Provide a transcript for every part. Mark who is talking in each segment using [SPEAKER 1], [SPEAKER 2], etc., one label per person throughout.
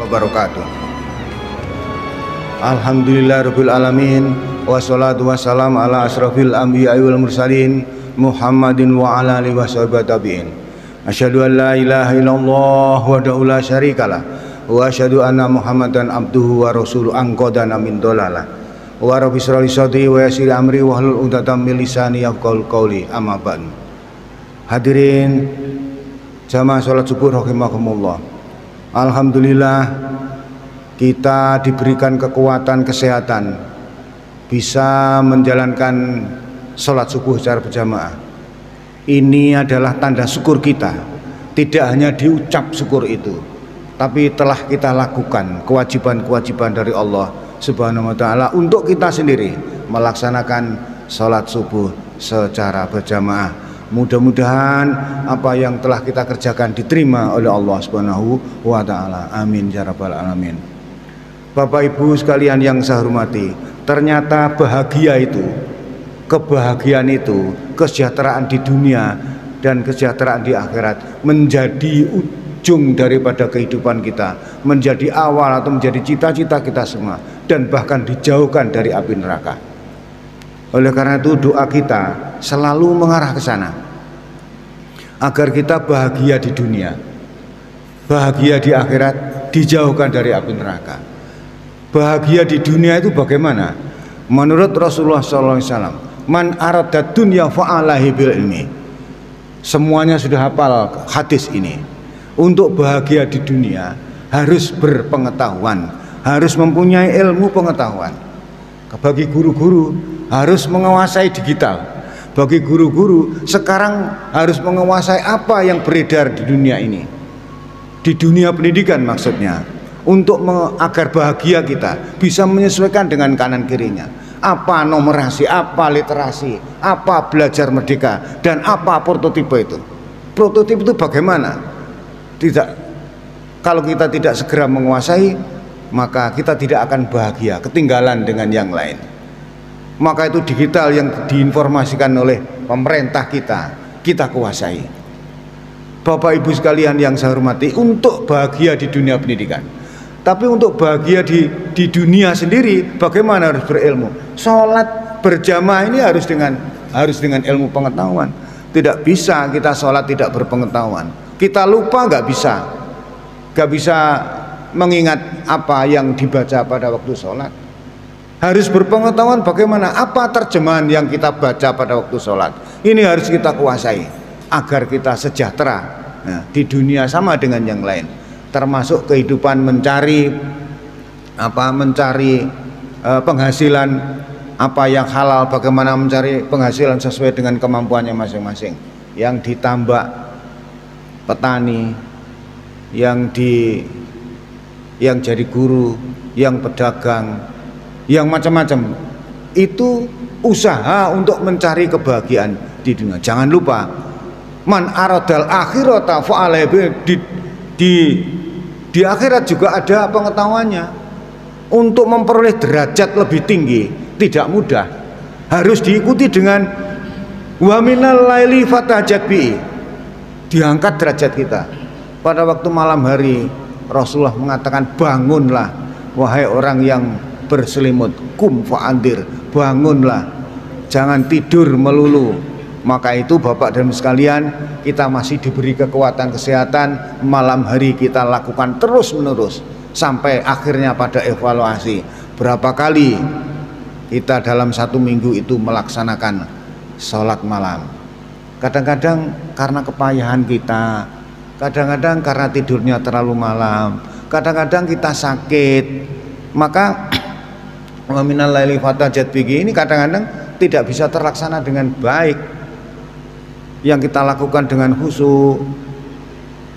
[SPEAKER 1] wabarakatuh. Alhamdulillahirabbil alamin wassalatu wassalamu ala asrofil anbiya'i wal mursalin Muhammadin wa ala alihi washabihi tabi'in. Asyhadu an la ilaha illallah wahdahu la syarikalah wa asyhadu anna Muhammadan abduhu wa rasuluhu anqadana min dhalalah wa rabbi shrah li sadri wa yassir li amri wahlul 'uqdatam min lisani yafqahu qawli amma ba'du. Hadirin jamaah salat subuh rahimakumullah. Alhamdulillah kita diberikan kekuatan kesehatan bisa menjalankan sholat subuh secara berjamaah. Ini adalah tanda syukur kita. Tidak hanya diucap syukur itu, tapi telah kita lakukan kewajiban-kewajiban dari Allah Subhanahu wa ta'ala untuk kita sendiri melaksanakan sholat subuh secara berjamaah. Mudah-mudahan apa yang telah kita kerjakan diterima oleh Allah Subhanahu wa ta'ala. Amin ya rabbal alamin. Bapak Ibu sekalian yang saya hormati, ternyata bahagia itu, kebahagiaan itu, kesejahteraan di dunia dan kesejahteraan di akhirat menjadi ujung daripada kehidupan kita, menjadi awal atau menjadi cita-cita kita semua, dan bahkan dijauhkan dari api neraka. Oleh karena itu doa kita selalu mengarah ke sana, agar kita bahagia di dunia, bahagia di akhirat, dijauhkan dari api neraka. Bahagia di dunia itu bagaimana? Menurut Rasulullah SAW, man aradad dunya fa'alahi bil ilmi. Semuanya sudah hafal hadis ini. Untuk bahagia di dunia harus berpengetahuan, harus mempunyai ilmu pengetahuan. Bagi guru-guru harus menguasai digital. Bagi guru-guru sekarang harus menguasai apa yang beredar di dunia ini, di dunia pendidikan maksudnya, untuk agar bahagia kita bisa menyesuaikan dengan kanan kirinya. Apa numerasi, apa literasi, apa belajar merdeka, dan apa prototipe itu. Prototipe itu bagaimana? Tidak, kalau kita tidak segera menguasai, maka kita tidak akan bahagia, ketinggalan dengan yang lain. Maka itu digital yang diinformasikan oleh pemerintah kita kuasai. Bapak Ibu sekalian yang saya hormati, untuk bahagia di dunia pendidikan, tapi untuk bahagia di dunia sendiri, bagaimana? Harus berilmu. Sholat berjamaah ini harus dengan ilmu pengetahuan. Tidak bisa kita sholat tidak berpengetahuan. Kita lupa, nggak bisa mengingat apa yang dibaca pada waktu sholat. Harus berpengetahuan bagaimana, apa terjemahan yang kita baca pada waktu sholat. Ini harus kita kuasai agar kita sejahtera di dunia sama dengan yang lain, termasuk kehidupan mencari penghasilan apa yang halal, bagaimana mencari penghasilan sesuai dengan kemampuannya masing-masing. Yang ditambak petani, yang jadi guru, yang pedagang, yang macam-macam, itu usaha untuk mencari kebahagiaan di dunia. Jangan lupa, man aradal akhirata fa'alaihi, di akhirat juga ada pengetahuannya. Untuk memperoleh derajat lebih tinggi tidak mudah, harus diikuti dengan wa minal laili fatahajjat bi, diangkat derajat kita. Pada waktu malam hari Rasulullah mengatakan, bangunlah wahai orang yang berselimut, kum fa'andir, bangunlah, jangan tidur melulu. Maka itu Bapak dan Ibu sekalian, kita masih diberi kekuatan kesehatan, malam hari kita lakukan terus menerus sampai akhirnya pada evaluasi berapa kali kita dalam satu minggu itu melaksanakan sholat malam. Kadang-kadang karena kepayahan kita, kadang-kadang karena tidurnya terlalu malam, kadang-kadang kita sakit, maka waminal laili fatahajjat bihi ini kadang-kadang tidak bisa terlaksana dengan baik. Yang kita lakukan dengan khusyuk,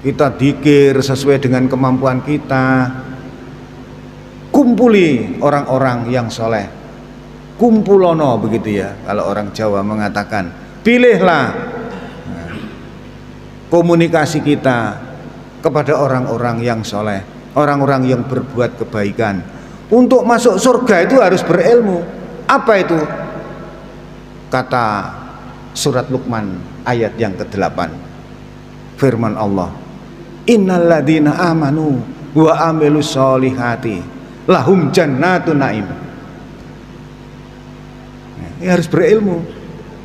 [SPEAKER 1] kita dzikir sesuai dengan kemampuan kita. Kumpuli orang-orang yang soleh, kumpulono begitu ya, kalau orang Jawa mengatakan. Pilihlah komunikasi kita kepada orang-orang yang soleh, orang-orang yang berbuat kebaikan. Untuk masuk surga itu harus berilmu. Apa itu? Kata surat Luqman ayat yang ke-8, firman Allah, innalladzina amanu wa amilus solihati lahum jannatun naim. Ya, harus berilmu.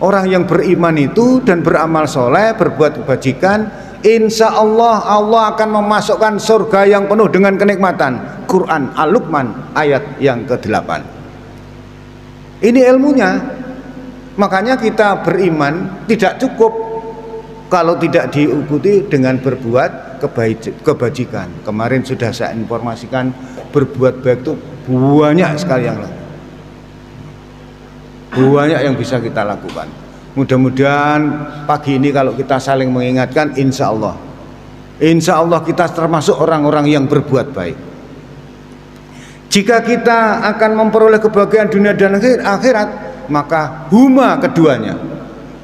[SPEAKER 1] Orang yang beriman itu dan beramal soleh, berbuat kebajikan, insya Allah Allah akan memasukkan surga yang penuh dengan kenikmatan. Quran Al-Luqman ayat yang ke-8. Ini ilmunya. Makanya kita beriman tidak cukup kalau tidak diikuti dengan berbuat kebajikan. Kemarin sudah saya informasikan, berbuat baik itu banyak sekali yang lain. Banyak yang bisa kita lakukan. Mudah-mudahan pagi ini kalau kita saling mengingatkan, insya Allah kita termasuk orang-orang yang berbuat baik. Jika kita akan memperoleh kebahagiaan dunia dan akhirat, maka huma keduanya,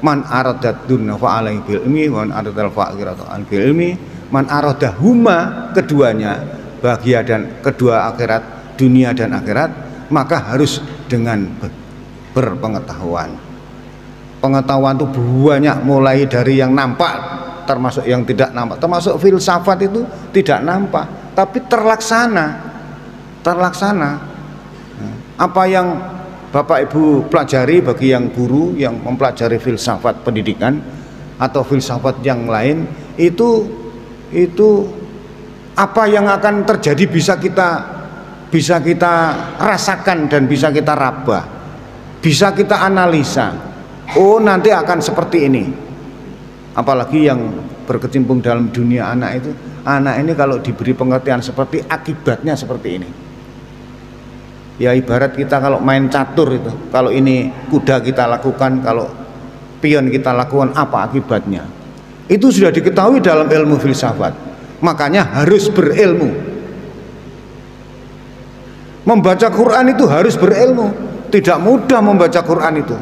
[SPEAKER 1] man aradat dunya fa alaihi bil ilmi wa man aradal faqirata an bil ilmi, man arada huma keduanya, bahagia dan kedua akhirat, dunia dan akhirat, maka harus dengan berpengetahuan. Pengetahuan itu banyak, mulai dari yang nampak termasuk yang tidak nampak, termasuk filsafat itu tidak nampak tapi terlaksana. Apa yang Bapak Ibu pelajari, bagi yang guru yang mempelajari filsafat pendidikan atau filsafat yang lain, itu apa yang akan terjadi bisa kita rasakan dan bisa kita raba, bisa kita analisa. Oh, nanti akan seperti ini. Apalagi yang berkecimpung dalam dunia anak itu, anak ini kalau diberi pengertian seperti akibatnya seperti ini. Ya ibarat kita kalau main catur itu, kalau ini kuda kita lakukan, kalau pion kita lakukan, apa akibatnya? Itu sudah diketahui dalam ilmu filsafat. Makanya harus berilmu. Membaca Quran itu harus berilmu. Tidak mudah membaca Quran itu.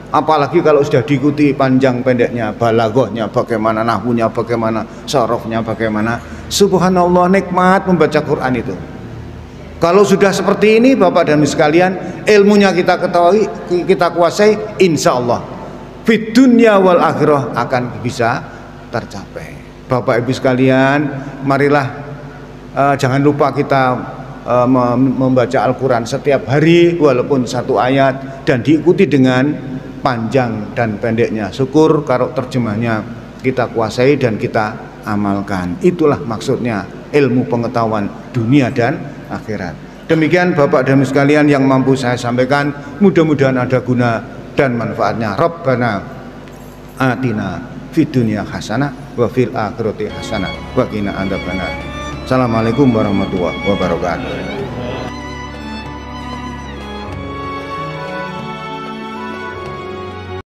[SPEAKER 1] Apalagi kalau sudah diikuti panjang pendeknya, balaghahnya, bagaimana nahwunya, bagaimana sorofnya, bagaimana. Subhanallah, nikmat membaca Quran itu. Kalau sudah seperti ini Bapak dan Ibu sekalian, ilmunya kita ketahui, kita kuasai, insya Allah fid dunya wal akhirah akan bisa tercapai. Bapak Ibu sekalian, marilah jangan lupa kita membaca Al-Quran setiap hari walaupun satu ayat dan diikuti dengan panjang dan pendeknya. Syukur kalau terjemahnya kita kuasai dan kita amalkan. Itulah maksudnya ilmu pengetahuan dunia dan akhirat. Demikian Bapak dan Ibu sekalian yang mampu saya sampaikan, mudah-mudahan ada guna dan manfaatnya. Rabbana atina fid dunya hasanah wa fil akhirati hasanah wa qina adzabannar. Assalamualaikum warahmatullahi wabarakatuh.